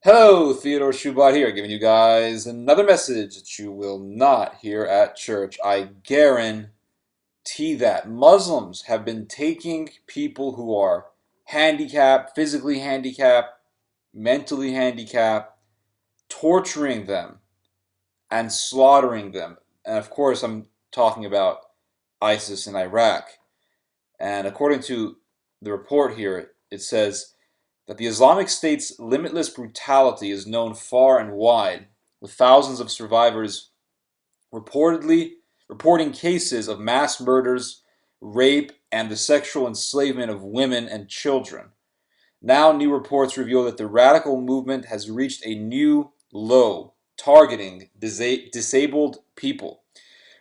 Hello, Theodore Schubert here, giving you guys another message that you will not hear at church. I guarantee that Muslims have been taking people who are handicapped, physically handicapped, mentally handicapped, torturing them and slaughtering them. And of course, I'm talking about ISIS in Iraq. And according to the report here, it says that the Islamic State's limitless brutality is known far and wide, with thousands of survivors reportedly reporting cases of mass murders, rape, and the sexual enslavement of women and children. Now, new reports reveal that the radical movement has reached a new low, targeting disabled people.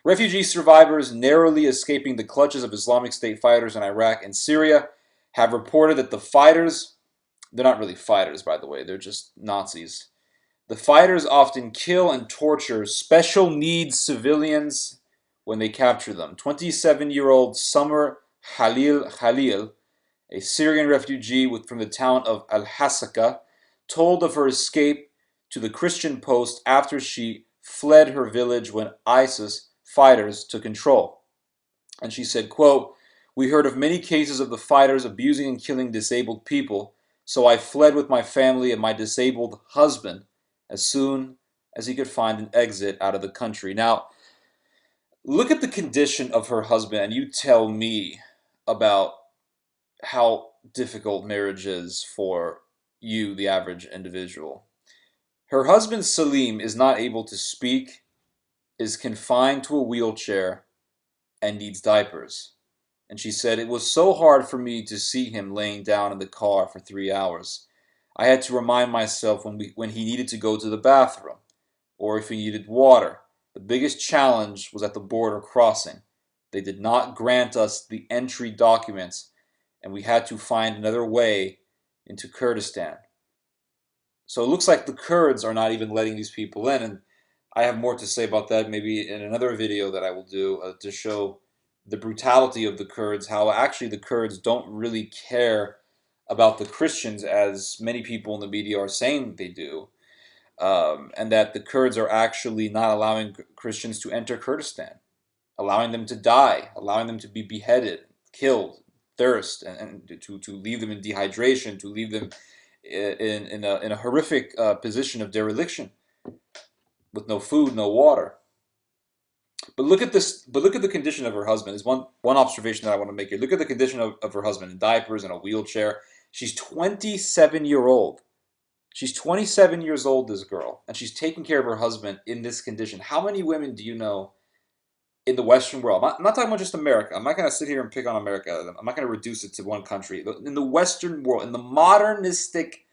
Refugee survivors narrowly escaping the clutches of Islamic State fighters in Iraq and Syria have reported that the fighters, they're not really fighters, by the way, they're just Nazis. The fighters often kill and torture special needs civilians when they capture them. 27-year-old Summer Khalil, a Syrian refugee from the town of Al-Hasaka, told of her escape to the Christian Post after she fled her village when ISIS fighters took control. And she said, quote, "We heard of many cases of the fighters abusing and killing disabled people, so I fled with my family and my disabled husband as soon as he could find an exit out of the country." Now, look at the condition of her husband, and you tell me about how difficult marriage is for you, the average individual. Her husband, Salim, is not able to speak, is confined to a wheelchair, and needs diapers. And she said, "It was so hard for me to see him laying down in the car for 3 hours. I had to remind myself when he needed to go to the bathroom or if he needed water. The biggest challenge was at the border crossing. They did not grant us the entry documents, and we had to find another way into Kurdistan." So it looks like the Kurds are not even letting these people in, and I have more to say about that maybe in another video that I will do to show the brutality of the Kurds, how actually the Kurds don't really care about the Christians as many people in the media are saying they do, and that the Kurds are actually not allowing Christians to enter Kurdistan, allowing them to die, allowing them to be beheaded, killed, thirst, and to leave them in dehydration, to leave them in a horrific position of dereliction with no food, no water. But look at this. But look at the condition of her husband. Is one observation that I want to make here. Look at the condition of her husband in diapers and a wheelchair. She's 27 year old. She's 27 years old. This girl, and she's taking care of her husband in this condition. How many women do you know in the Western world? I'm not talking about just America. I'm not going to sit here and pick on America. I'm not going to reduce it to one country. In the Western world, in the modernistic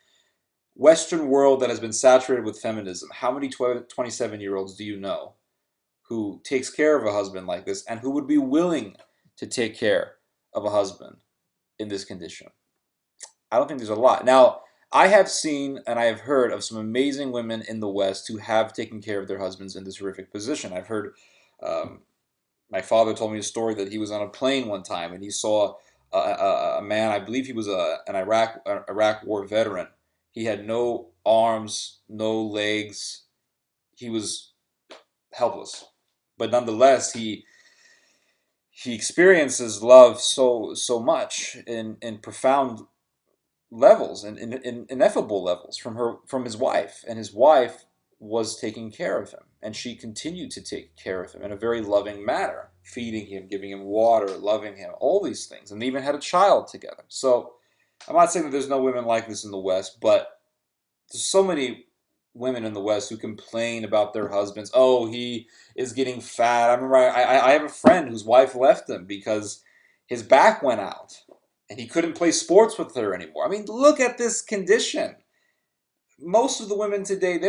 Western world that has been saturated with feminism, how many 27-year-olds do you know who takes care of a husband like this and who would be willing to take care of a husband in this condition? I don't think there's a lot. Now, I have seen and I have heard of some amazing women in the West who have taken care of their husbands in this horrific position. I've heard, um, my father told me a story that he was on a plane one time and he saw a man, I believe he was an Iraq war veteran. He had no arms, no legs. He was helpless, but nonetheless, he experiences love so much in profound levels and in ineffable levels from his wife, and his wife was taking care of him, and she continued to take care of him in a very loving manner, feeding him, giving him water, loving him, all these things, and they even had a child together. So I'm not saying that there's no women like this in the West, but there's so many women in the West who complain about their husbands. Oh, he is getting fat. I remember I have a friend whose wife left him because his back went out and he couldn't play sports with her anymore. I mean, look at this condition. Most of the women today,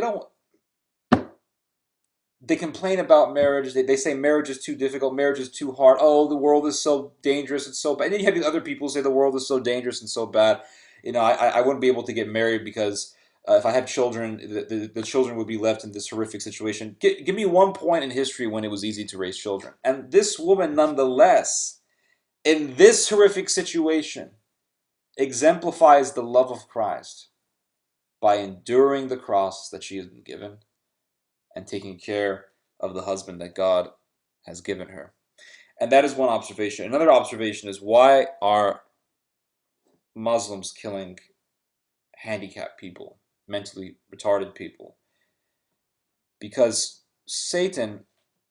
they complain about marriage. They say marriage is too difficult, marriage is too hard. Oh, the world is so dangerous, it's so bad. And then you have these other people who say the world is so dangerous and so bad. I wouldn't be able to get married because if I had children, the children would be left in this horrific situation. Give me one point in history when it was easy to raise children. And this woman, nonetheless, in this horrific situation, exemplifies the love of Christ by enduring the cross that she has been given and taking care of the husband that God has given her. And that is one observation. Another observation is, why are Muslims killing handicapped people, mentally retarded people? Because Satan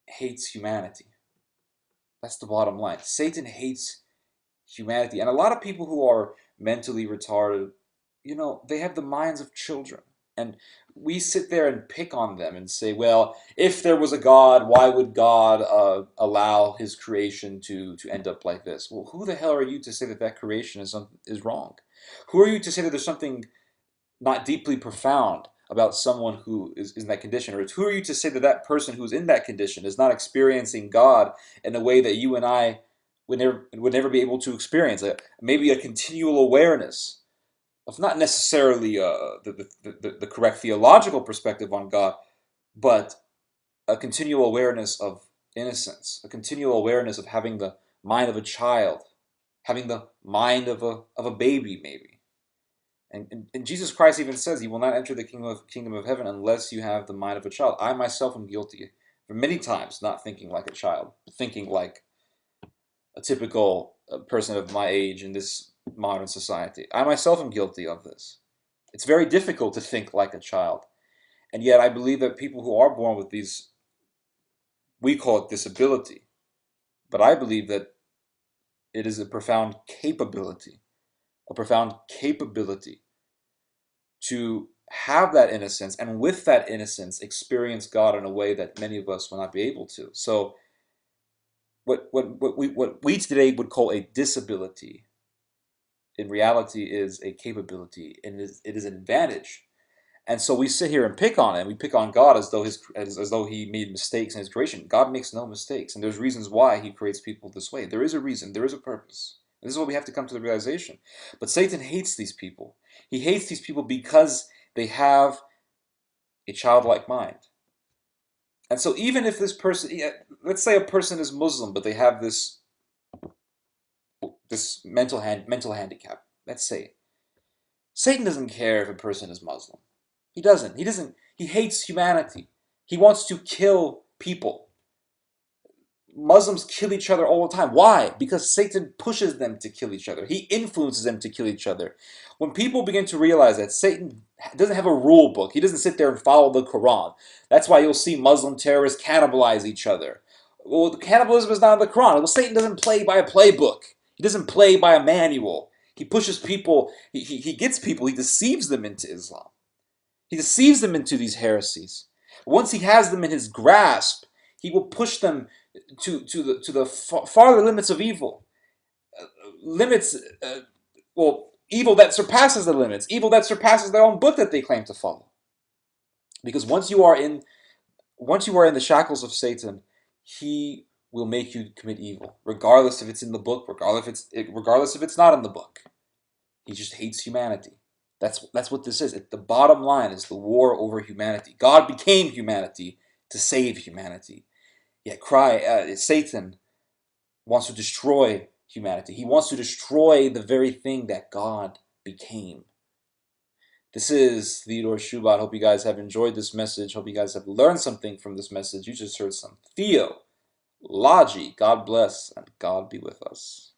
hates humanity. That's the bottom line. Satan hates humanity. And a lot of people who are mentally retarded, they have the minds of children. And we sit there and pick on them and say, well, if there was a God, why would God allow his creation to end up like this? Well, who the hell are you to say that creation is wrong? Who are you to say that there's something not deeply profound about someone who is in that condition? Or who are you to say that that person who's in that condition is not experiencing God in a way that you and I would never be able to experience? Maybe a continual awareness of not necessarily the correct theological perspective on God, but a continual awareness of innocence, a continual awareness of having the mind of a child, having the mind of a baby, maybe. And Jesus Christ even says, "You will not enter the kingdom of heaven unless you have the mind of a child." I myself am guilty for many times not thinking like a child, thinking like a typical person of my age in this modern society. I myself am guilty of this. It's very difficult to think like a child. And yet I believe that people who are born with these, we call it disability, but I believe that it is a profound capability to have that innocence, and with that innocence experience God in a way that many of us will not be able to. So what we today would call a disability, in reality is a capability, and it is an advantage. And so we sit here and pick on him. We pick on God as though he made mistakes in his creation. God makes no mistakes, and there's reasons why he creates people this way. There is a reason. There is a purpose. And this is what we have to come to the realization. But Satan hates these people. He hates these people because they have a childlike mind. And so even if this person, let's say a person is Muslim, but they have this mental handicap. Let's say Satan doesn't care if a person is Muslim. He doesn't. He hates humanity. He wants to kill people. Muslims kill each other all the time. Why? Because Satan pushes them to kill each other. He influences them to kill each other. When people begin to realize that Satan doesn't have a rule book, he doesn't sit there and follow the Quran. That's why you'll see Muslim terrorists cannibalize each other. Well, cannibalism is not in the Quran. Well, Satan doesn't play by a playbook. He doesn't play by a manual. He pushes people, he gets people, he deceives them into Islam. He deceives them into these heresies. Once he has them in his grasp, he will push them to the farther limits of evil. Limits, evil that surpasses the limits. Evil that surpasses their own book that they claim to follow. Because once you are in the shackles of Satan, he will make you commit evil, regardless if it's in the book, regardless if it's not in the book. He just hates humanity. That's what this is. The bottom line is the war over humanity. God became humanity to save humanity. Yet Satan wants to destroy humanity. He wants to destroy the very thing that God became. This is Theodore Shubat. Hope you guys have enjoyed this message. Hope you guys have learned something from this message. You just heard some theology. God bless, and God be with us.